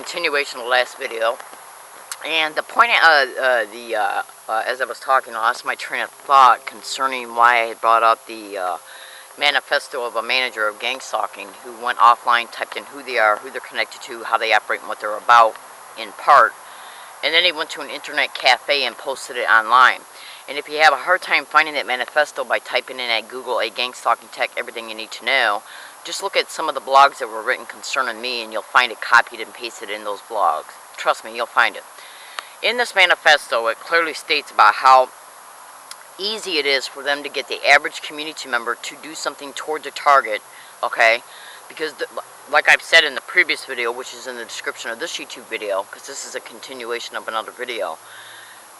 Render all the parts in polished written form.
continuation of the last video, and the point, as I was talking, I lost my train of thought concerning why I had brought up the manifesto of a manager of gang stalking who went offline, typed in who they are, who they're connected to, how they operate, and what they're about, in part, and then he went to an internet cafe and posted it online. And if you have a hard time finding that manifesto by typing in at Google a gang stalking tech, everything you need to know, just look at some of the blogs that were written concerning me and you'll find it copied and pasted in those blogs. Trust me, you'll find it. In this manifesto, it clearly states about how easy it is for them to get the average community member to do something towards a target, okay? Because, like I've said in the previous video, which is in the description of this YouTube video, because this is a continuation of another video,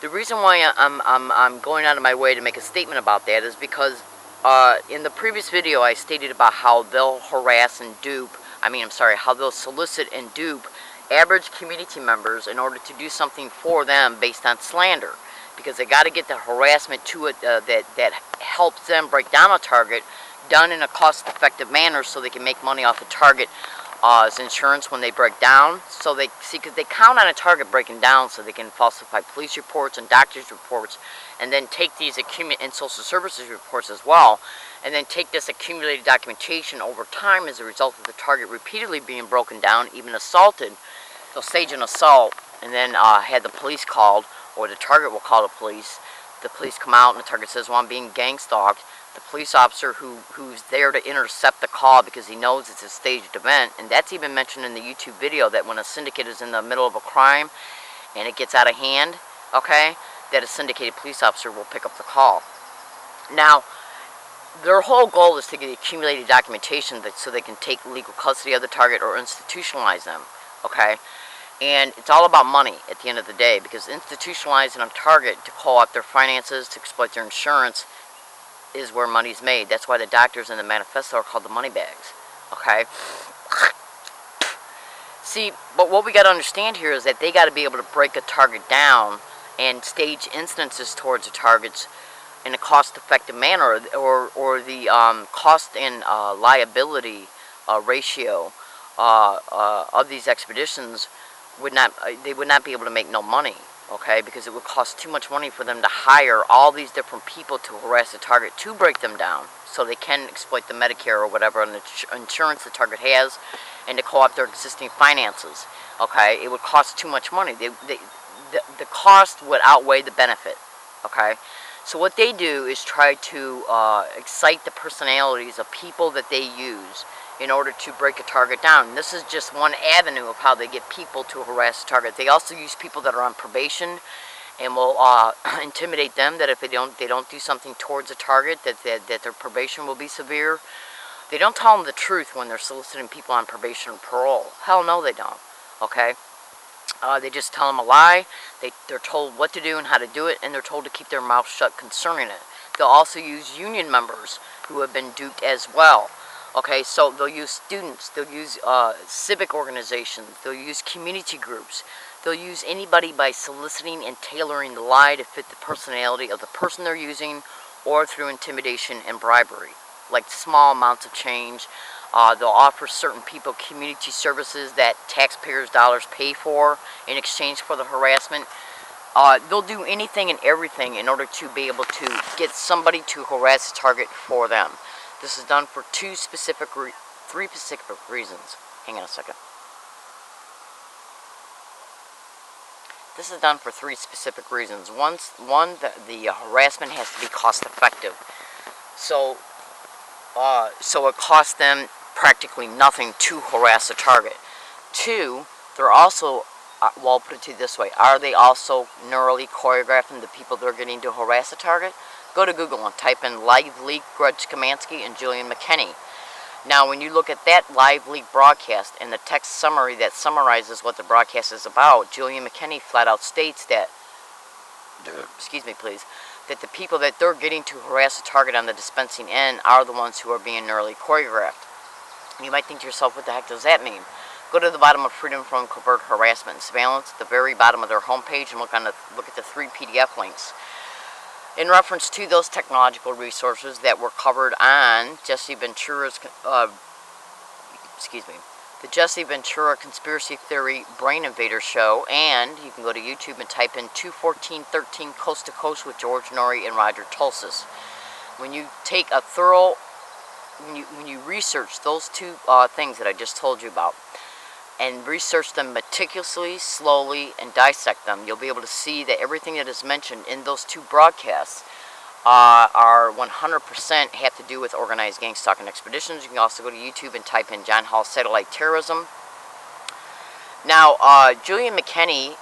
the reason why I'm going out of my way to make a statement about that is because in the previous video I stated about how they'll harass and dupe, how they'll solicit and dupe average community members in order to do something for them based on slander. Because they got to get the harassment to it that helps them break down a target done in a cost-effective manner so they can make money off the target as insurance when they break down. So they see, because they count on a target breaking down so they can falsify police reports and doctors' reports, and then take these and social services reports as well, and then take this accumulated documentation over time as a result of the target repeatedly being broken down, even assaulted. They'll stage an assault and then have the police called, or the target will call the police. The police come out and the target says, well, I'm being gang stalked. The police officer who's there to intercept the call because he knows it's a staged event, and that's even mentioned in the YouTube video, that when a syndicate is in the middle of a crime and it gets out of hand, okay, that a syndicated police officer will pick up the call. Now, their whole goal is to get accumulated documentation so they can take legal custody of the target or institutionalize them, okay? And it's all about money at the end of the day, because institutionalizing a target to call up their finances, to exploit their insurance, is where money's made. That's why the doctors in the manifesto are called the money bags, okay? See, but what we got to understand here is that they got to be able to break a target down and stage instances towards the targets in a cost-effective manner, or the cost and liability ratio of these expeditions would not be able to make no money, okay, because it would cost too much money for them to hire all these different people to harass the target to break them down so they can exploit the Medicare or whatever insurance the target has, and to co-opt their existing finances, okay. It would cost too much money. The cost would outweigh the benefit, okay. So what they do is try to excite the personalities of people that they use in order to break a target down. And this is just one avenue of how they get people to harass a target. They also use people that are on probation and will intimidate them that if they don't do something towards a target, that their probation will be severe. They don't tell them the truth when they're soliciting people on probation or parole. Hell no, they don't, okay? They just tell them a lie. They're told what to do and how to do it, and they're told to keep their mouth shut concerning it. They'll also use union members who have been duped as well. Okay, so they'll use students, they'll use civic organizations, they'll use community groups. They'll use anybody by soliciting and tailoring the lie to fit the personality of the person they're using, or through intimidation and bribery, like small amounts of change. They'll offer certain people community services that taxpayers' dollars pay for in exchange for the harassment. They'll do anything and everything in order to be able to get somebody to harass a target for them. This is done for three specific reasons. Hang on a second. This is done for three specific reasons. One, the harassment has to be cost effective. So it costs them practically nothing to harass a target. Two, they're also, well, I'll put it to you this way, are they also neurally choreographing the people they're getting to harass a target? Go to Google and type in Live Leak, Greg Skamansky, and Julian McKinney. Now, when you look at that live leak broadcast and the text summary that summarizes what the broadcast is about, Julian McKinney flat out states that, excuse me please, that the people that they're getting to harass a target on the dispensing end are the ones who are being neurally choreographed. And you might think to yourself, what the heck does that mean? Go to the bottom of Freedom from Covert Harassment and Surveillance, at the very bottom of their homepage, and look at the 3 PDF links. In reference to those technological resources that were covered on Jesse Ventura's, the Jesse Ventura Conspiracy Theory Brain Invader Show, and you can go to YouTube and type in 21413 Coast to Coast with George Norrie and Roger Tulsis. When you take a thorough, when you research those two things that I just told you about, and research them meticulously, slowly, and dissect them, you'll be able to see that everything that is mentioned in those two broadcasts are 100% have to do with organized gang stalking expeditions. You can also go to YouTube and type in John Hall Satellite Terrorism. Now, Julian McKinney,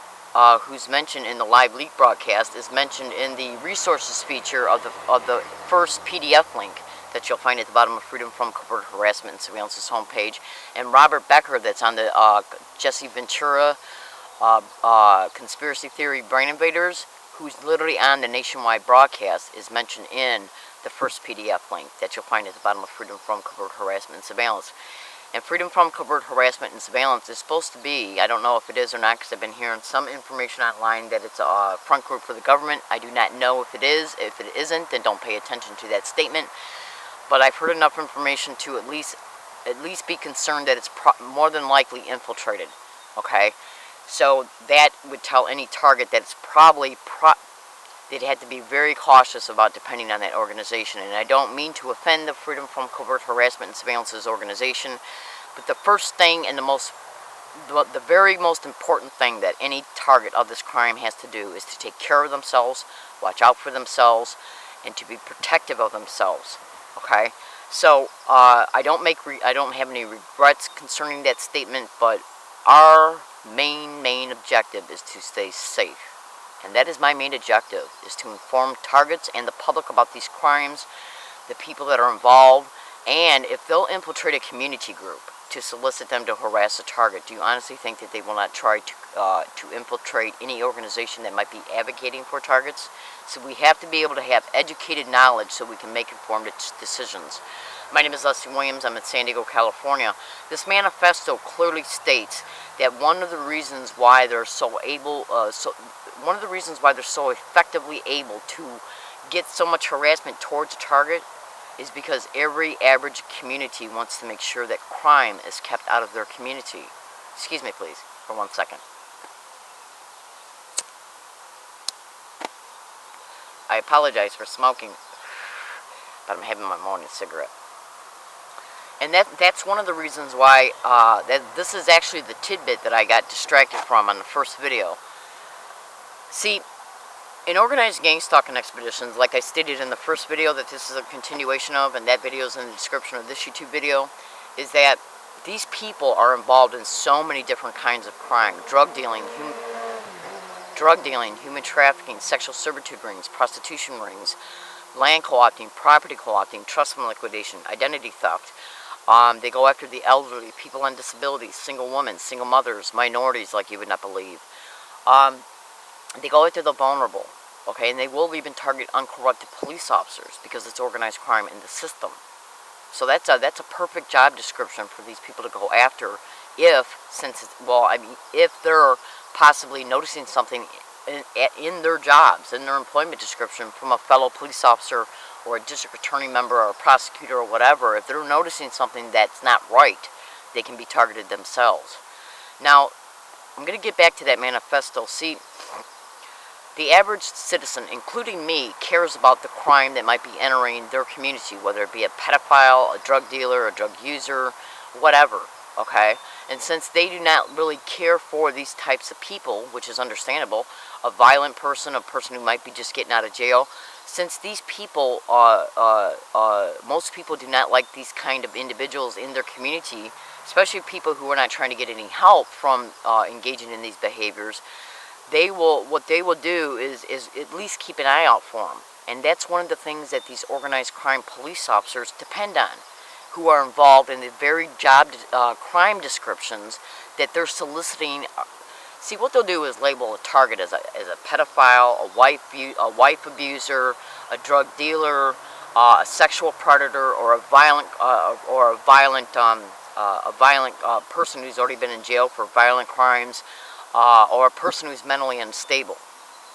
who's mentioned in the live leak broadcast, is mentioned in the resources feature of the first PDF link that you'll find at the bottom of Freedom from Covert Harassment and Surveillance's homepage. And Robert Becker, that's on the Jesse Ventura Conspiracy Theory Brain Invaders, who's literally on the nationwide broadcast, is mentioned in the first PDF link that you'll find at the bottom of Freedom from Covert Harassment and Surveillance. And Freedom from Covert Harassment and Surveillance is supposed to be, I don't know if it is or not, because I've been hearing some information online that it's a front group for the government. I do not know if it is. If it isn't, then don't pay attention to that statement. But I've heard enough information to at least be concerned that it's more than likely infiltrated. Okay? So that would tell any target that it's probably they'd have to be very cautious about depending on that organization. And I don't mean to offend the Freedom from Covert Harassment and Surveillance's organization, but the first thing and the very most important thing that any target of this crime has to do is to take care of themselves, watch out for themselves, and to be protective of themselves. Okay? So I don't have any regrets concerning that statement, but our main objective is to stay safe. And that is my main objective, is to inform targets and the public about these crimes, the people that are involved, and if they'll infiltrate a community group to solicit them to harass a target, do you honestly think that they will not try to infiltrate any organization that might be advocating for targets? So we have to be able to have educated knowledge so we can make informed decisions. My name is Leslie Williams. I'm in San Diego, California. This manifesto clearly states that one of the reasons why they're so effectively able to get so much harassment towards a target is because every average community wants to make sure that crime is kept out of their community. Excuse me, please, for 1 second. I apologize for smoking, but I'm having my morning cigarette. And that's one of the reasons why, this is actually the tidbit that I got distracted from on the first video. See, in organized gang stalking expeditions, like I stated in the first video that this is a continuation of, and that video is in the description of this YouTube video, is that these people are involved in so many different kinds of crime. Drug dealing, human trafficking, sexual servitude rings, prostitution rings, land co-opting, property co-opting, trust fund liquidation, identity theft. They go after the elderly, people on disabilities, single women, single mothers, minorities like you would not believe. They go after the vulnerable, okay, and they will even target uncorrupted police officers because it's organized crime in the system. So that's a perfect job description for these people to go after if they're possibly noticing something in their jobs, in their employment description from a fellow police officer or a district attorney member or a prosecutor or whatever. If they're noticing something that's not right, they can be targeted themselves. Now, I'm going to get back to that manifesto. See, the average citizen, including me, cares about the crime that might be entering their community, whether it be a pedophile, a drug dealer, a drug user, whatever, okay? And since they do not really care for these types of people, which is understandable, a violent person, a person who might be just getting out of jail, since these people, most people do not like these kind of individuals in their community, especially people who are not trying to get any help from engaging in these behaviors, what they will do is at least keep an eye out for them. And that's one of the things that these organized crime police officers depend on, who are involved in the very job crime descriptions that they're soliciting. See, what they'll do is label a target as a pedophile, a wife abuser, a drug dealer, a sexual predator, or a violent person who's already been in jail for violent crimes, or a person who's mentally unstable.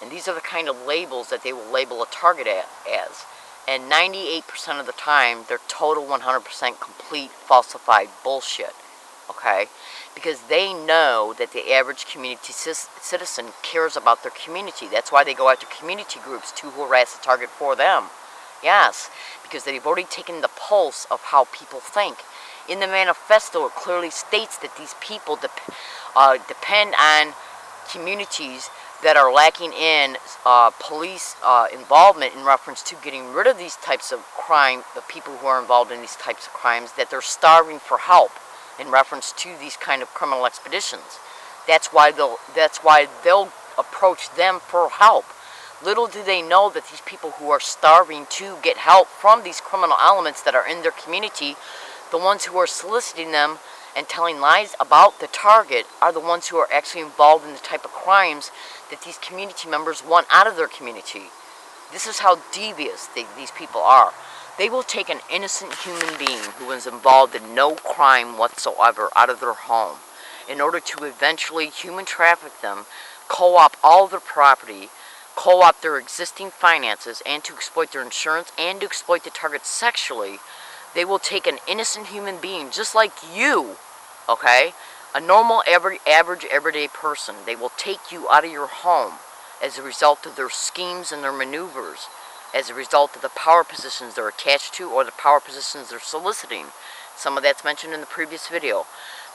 And these are the kind of labels that they will label a target as. And 98% of the time, they're total 100% complete falsified bullshit. okay? Because they know that the average community citizen cares about their community. That's why they go after community groups to harass the target for them. Yes, because they've already taken the pulse of how people think. In the manifesto, it clearly states that these people depend on communities that are lacking in police involvement in reference to getting rid of these types of crime, the people who are involved in these types of crimes, that they're starving for help in reference to these kind of criminal expeditions. That's why they'll approach them for help. Little do they know that these people who are starving to get help from these criminal elements that are in their community, the ones who are soliciting them and telling lies about the target, are the ones who are actually involved in the type of crimes that these community members want out of their community. This is how devious these people are. They will take an innocent human being who is involved in no crime whatsoever out of their home in order to eventually human traffic them, co-op all their property, co-op their existing finances, and to exploit their insurance, and to exploit the target sexually. They will take an innocent human being just like you, okay? A normal, average, everyday person. They will take you out of your home as a result of their schemes and their maneuvers, as a result of the power positions they're attached to or the power positions they're soliciting. Some of that's mentioned in the previous video.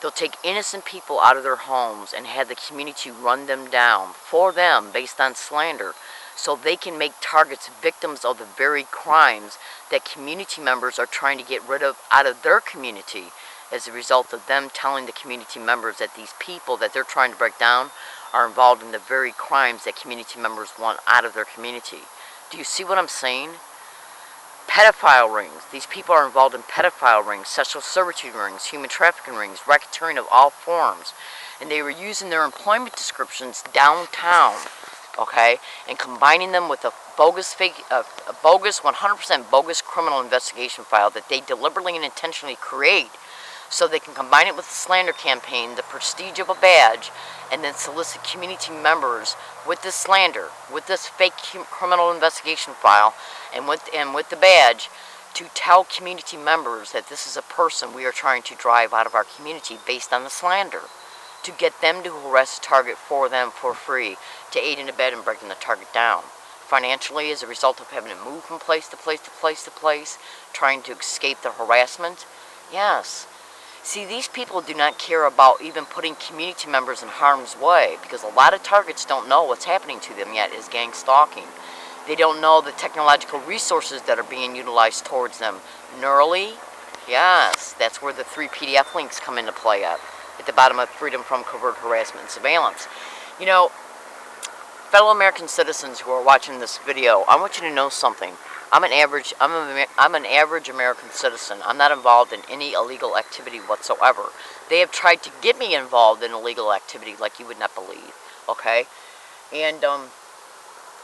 They'll take innocent people out of their homes and have the community run them down for them based on slander, so they can make targets victims of the very crimes that community members are trying to get rid of out of their community, as a result of them telling the community members that these people that they're trying to break down are involved in the very crimes that community members want out of their community. Do you see what I'm saying? Pedophile rings. These people are involved in pedophile rings, sexual servitude rings, human trafficking rings, racketeering of all forms. And they were using their employment descriptions downtown, okay, and combining them with a bogus, 100% bogus criminal investigation file that they deliberately and intentionally create, so they can combine it with the slander campaign, the prestige of a badge, and then solicit community members with this slander, with this fake criminal investigation file, and with the badge, to tell community members that this is a person we are trying to drive out of our community based on the slander, to get them to harass the target for them for free, to aid and abet in breaking the target down. Financially, as a result of having to move from place to place to place to place, trying to escape the harassment. Yes. See, these people do not care about even putting community members in harm's way, because a lot of targets don't know what's happening to them yet is gang stalking. They don't know the technological resources that are being utilized towards them. Neurally, yes, that's where the 3 PDF links come into play at the bottom of Freedom from Covert Harassment and Surveillance. You know, fellow American citizens who are watching this video, I want you to know something. I'm an average American citizen. I'm not involved in any illegal activity whatsoever. They have tried to get me involved in illegal activity like you would not believe, okay? And,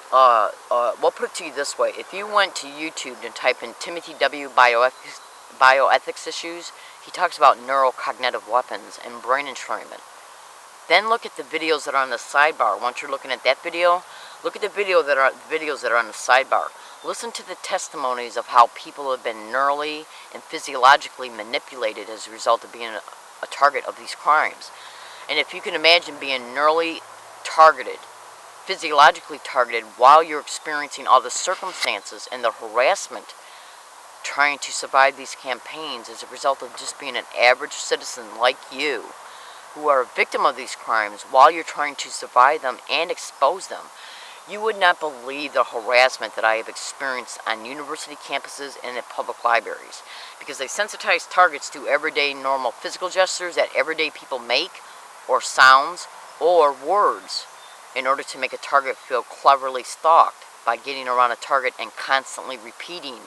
we'll put it to you this way. If you went to YouTube and type in Timothy W. bioethics issues, he talks about neurocognitive weapons and brain entrainment. Then look at the videos that are on the sidebar. Once you're looking at that video, look at the videos that are on the sidebar. Listen to the testimonies of how people have been neurally and physiologically manipulated as a result of being a target of these crimes. And if you can imagine being neurally targeted, physiologically targeted, while you're experiencing all the circumstances and the harassment trying to survive these campaigns as a result of just being an average citizen like you, who are a victim of these crimes while you're trying to survive them and expose them, you would not believe the harassment that I have experienced on university campuses and at public libraries, because they sensitize targets to everyday normal physical gestures that everyday people make, or sounds, or words, in order to make a target feel cleverly stalked by getting around a target and constantly repeating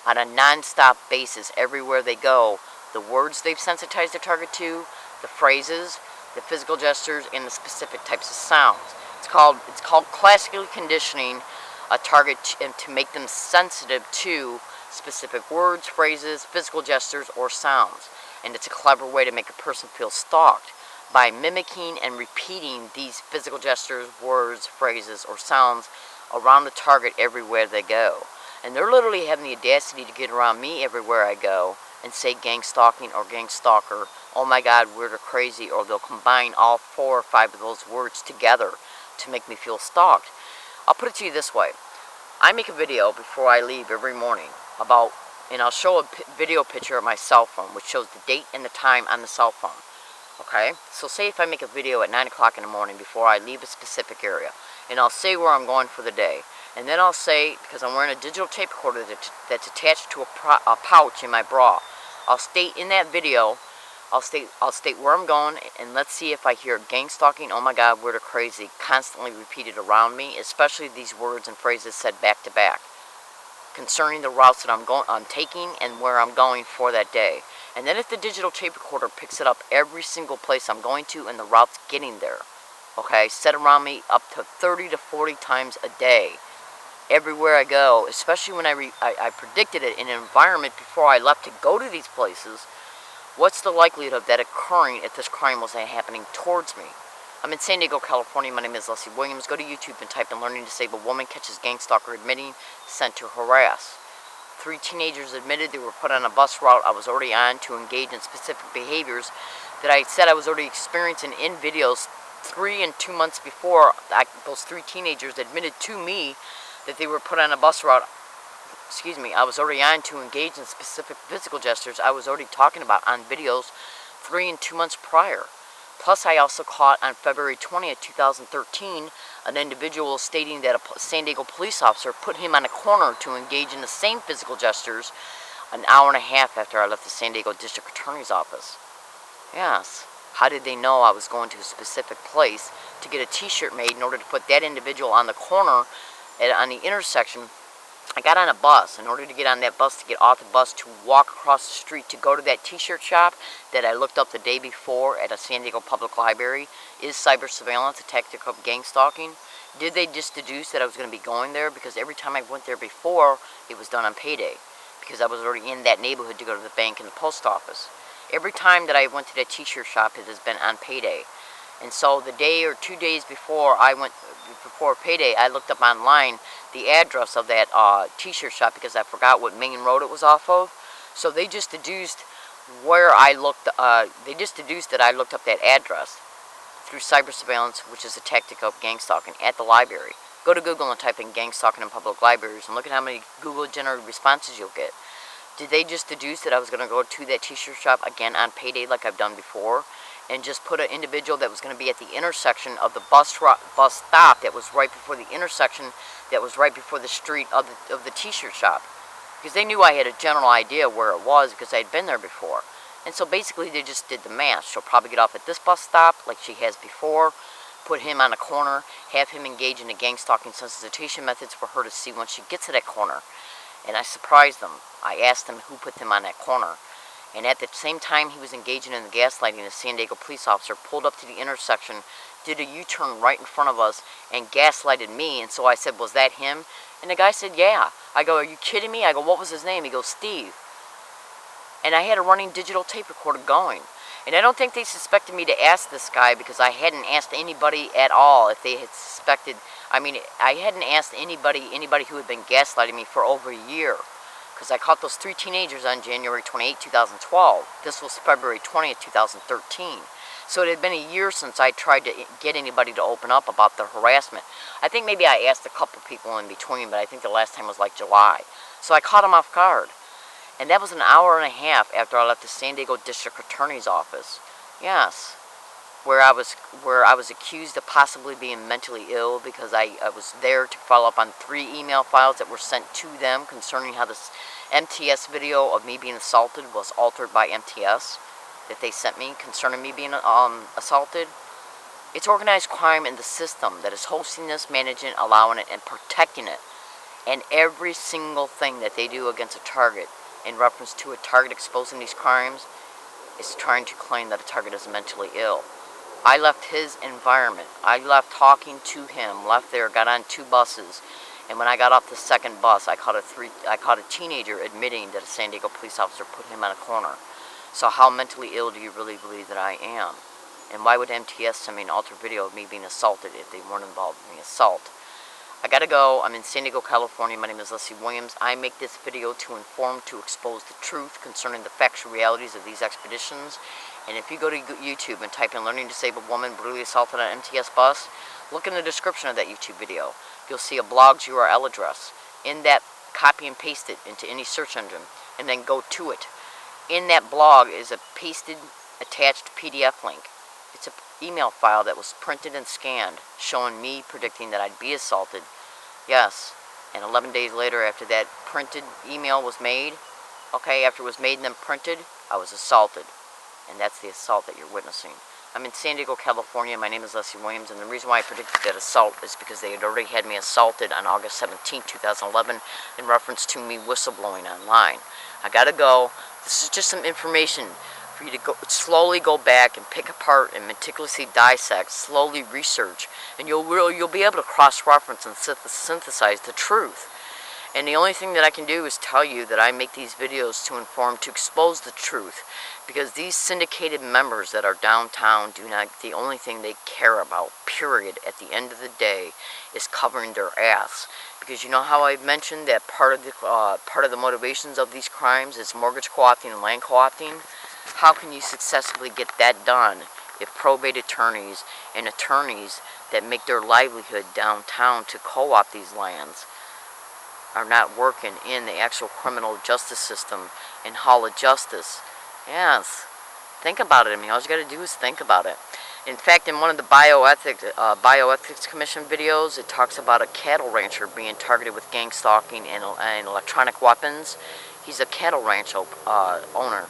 on a non-stop basis everywhere they go the words they've sensitized the target to, the phrases, the physical gestures, and the specific types of sounds. It's called classically conditioning a target to make them sensitive to specific words, phrases, physical gestures, or sounds. And it's a clever way to make a person feel stalked by mimicking and repeating these physical gestures, words, phrases, or sounds around the target everywhere they go. And they're literally having the audacity to get around me everywhere I go and say gang stalking or gang stalker oh my God, we're crazy, or they'll combine all 4 or 5 of those words together to make me feel stalked. I'll put it to you this way. I make a video before I leave every morning about, and I'll show a video picture of my cell phone, which shows the date and the time on the cell phone. Okay? So say if I make a video at 9 o'clock in the morning before I leave a specific area, and I'll say where I'm going for the day. And then I'll say, because I'm wearing a digital tape recorder that's attached to a pouch in my bra, I'll state in that video, I'll state where I'm going, and let's see if I hear gang stalking, oh my God, we're crazy, constantly repeated around me, especially these words and phrases said back to back, concerning the routes that I'm taking and where I'm going for that day. And then if the digital tape recorder picks it up every single place I'm going to and the route's getting there, okay, set around me up to 30 to 40 times a day, everywhere I go, especially when I predicted it in an environment before I left to go to these places, what's the likelihood of that occurring if this crime was happening towards me? I'm in San Diego, California. My name is Leslie Williams. Go to YouTube and type in "Learning Disabled Woman Catches Gang Stalker Admitting Sent to Harass." 3 teenagers admitted they were put on a bus route I was already on to engage in specific behaviors that I said I was already experiencing in videos 3 and 2 months before. Those 3 teenagers admitted to me that they were put on a bus route, I was already on to engage in specific physical gestures I was already talking about on videos 3 and 2 months prior. Plus, I also caught on February 20th, 2013, an individual stating that a San Diego police officer put him on a corner to engage in the same physical gestures an hour and a half after I left the San Diego District Attorney's office. Yes. How did they know I was going to a specific place to get a t-shirt made in order to put that individual on the corner on the intersection? I got on a bus. In order to get on that bus, to get off the bus, to walk across the street to go to that t-shirt shop that I looked up the day before at a San Diego Public Library, is cyber surveillance a tactic of gang stalking? Did they just deduce that I was going to be going there? Because every time I went there before, it was done on payday. Because I was already in that neighborhood to go to the bank and the post office. Every time that I went to that t-shirt shop, it has been on payday. And so the day or 2 days before before payday, I looked up online the address of that t-shirt shop because I forgot what main road it was off of. So they just deduced where I looked. They just deduced that I looked up that address through cyber surveillance, which is a tactic of gang stalking at the library. Go to Google and type in gang stalking in public libraries and look at how many Google generated responses you'll get. Did they just deduce that I was going to go to that t-shirt shop again on payday like I've done before? And just put an individual that was going to be at the intersection of the bus stop that was right before the intersection, that was right before the street of the t-shirt shop. Because they knew I had a general idea where it was because I had been there before. And so basically they just did the math. She'll probably get off at this bus stop like she has before, put him on a corner, have him engage in the gang stalking sensitization methods for her to see once she gets to that corner. And I surprised them. I asked them who put them on that corner. And at the same time he was engaging in the gaslighting, the San Diego police officer pulled up to the intersection, did a U-turn right in front of us, and gaslighted me. And so I said, was that him? And the guy said, yeah. I go, are you kidding me? I go, what was his name? He goes, Steve. And I had a running digital tape recorder going. And I don't think they suspected me to ask this guy because I hadn't asked anybody at all if they had suspected. I mean, I hadn't asked anybody who had been gaslighting me for over a year. Because I caught those 3 teenagers on January 28, 2012. This was February 20th, 2013. So it had been a year since I tried to get anybody to open up about the harassment. I think maybe I asked a couple people in between, but I think the last time was like July. So I caught them off guard. And that was an hour and a half after I left the San Diego District Attorney's office. Yes. Where I was accused of possibly being mentally ill because I was there to follow up on 3 email files that were sent to them concerning how this MTS video of me being assaulted was altered by MTS that they sent me concerning me being assaulted. It's organized crime in the system that is hosting this, managing it, allowing it, and protecting it. And every single thing that they do against a target in reference to a target exposing these crimes is trying to claim that a target is mentally ill. I left his environment. I left talking to him, left there, got on 2 buses, and when I got off the second bus, I caught a teenager admitting that a San Diego police officer put him on a corner. So how mentally ill do you really believe that I am? And why would MTS send me an altered video of me being assaulted if they weren't involved in the assault? I gotta go. I'm in San Diego, California. My name is Leslie Williams. I make this video to inform, to expose the truth concerning the factual realities of these expeditions And if you go to YouTube and type in Learning Disabled Woman Brutally Assaulted on MTS Bus, look in the description of that YouTube video. You'll see a blog's URL address. In that, copy and paste it into any search engine, and then go to it. In that blog is a pasted, attached PDF link. It's an email file that was printed and scanned, showing me predicting that I'd be assaulted. Yes, and 11 days later, after that printed email was made, okay, after it was made and then printed, I was assaulted. And that's the assault that you're witnessing. I'm in San Diego, California. My name is Leslie Williams, and the reason why I predicted that assault is because they had already had me assaulted on August 17, 2011, in reference to me whistleblowing online. I gotta go. This is just some information for you to slowly go back and pick apart and meticulously dissect, slowly research, and you'll be able to cross-reference and synthesize the truth. And the only thing that I can do is tell you that I make these videos to inform, to expose the truth, because these syndicated members that are downtown the only thing they care about, period, at the end of the day, is covering their ass. Because you know how I mentioned that part of the motivations of these crimes is mortgage co-opting and land co-opting? How can you successfully get that done if probate attorneys and attorneys that make their livelihood downtown to co-opt these lands are not working in the actual criminal justice system and Hall of Justice? Yes. Think about it. I mean, all you got to do is think about it. In fact, in one of the Bioethics Commission videos, it talks about a cattle rancher being targeted with gang stalking and electronic weapons. He's a cattle ranch owner.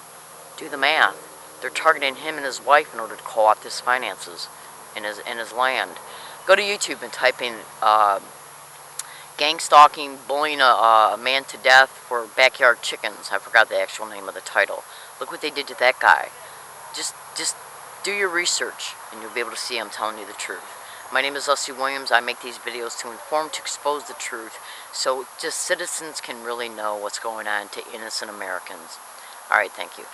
Do the math. They're targeting him and his wife in order to co-opt his finances and his land. Go to YouTube and type in gang stalking, bullying a man to death for backyard chickens. I forgot the actual name of the title. Look what they did to that guy. Just do your research, and you'll be able to see I'm telling you the truth. My name is Leslie Williams. I make these videos to inform, to expose the truth, so just citizens can really know what's going on to innocent Americans. All right, thank you.